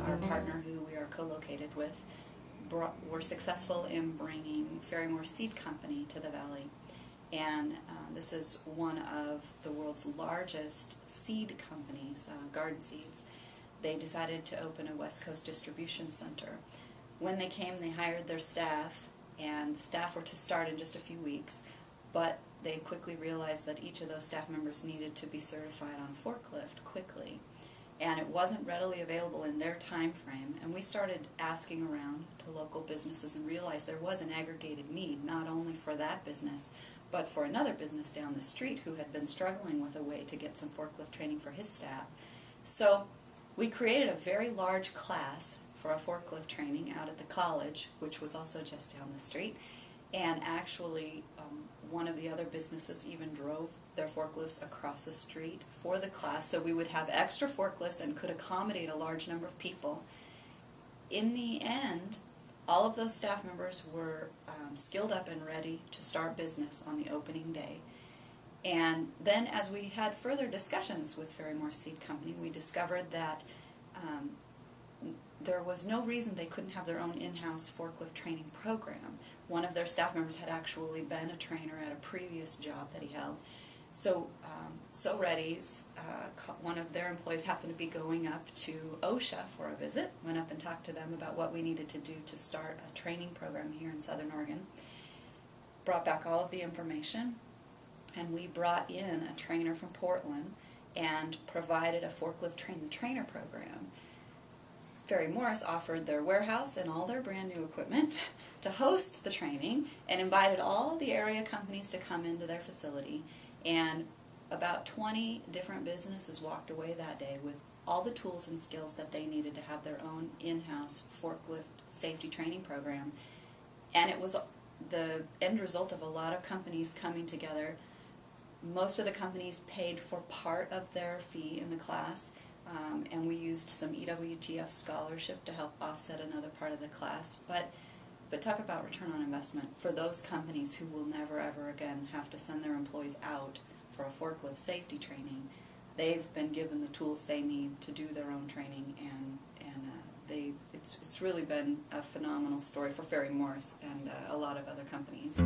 Our partner who we are co-located with, were successful in bringing Ferry-Morse Seed Company to the Valley. And this is one of the world's largest seed companies, garden seeds. They decided to open a West Coast distribution center. When they came, they hired their staff, and the staff were to start in just a few weeks, but they quickly realized that each of those staff members needed to be certified on a forklift quickly. And it wasn't readily available in their time frame, and we started asking around to local businesses and realized there was an aggregated need, not only for that business, but for another business down the street who had been struggling with a way to get some forklift training for his staff. So we created a very large class for a forklift training out at the college, which was also just down the street, and actually one of the other businesses even drove their forklifts across the street for the class, so we would have extra forklifts and could accommodate a large number of people. In the end, all of those staff members were skilled up and ready to start business on the opening day. And then as we had further discussions with Ferry-Morse Seed Company, we discovered that there was no reason they couldn't have their own in-house forklift training program. One of their staff members had actually been a trainer at a previous job that he held. So, one of their employees happened to be going up to OSHA for a visit, went up and talked to them about what we needed to do to start a training program here in Southern Oregon, brought back all of the information, and we brought in a trainer from Portland and provided a forklift train the trainer program. Ferry-Morse offered their warehouse and all their brand new equipment to host the training and invited all the area companies to come into their facility, and about 20 different businesses walked away that day with all the tools and skills that they needed to have their own in-house forklift safety training program. And it was the end result of a lot of companies coming together. Most of the companies paid for part of their fee in the class, and we used some EWTF scholarship to help offset another part of the class. But talk about return on investment for those companies who will never ever again have to send their employees out for a forklift safety training. They've been given the tools they need to do their own training, and it's really been a phenomenal story for Ferry-Morse and a lot of other companies.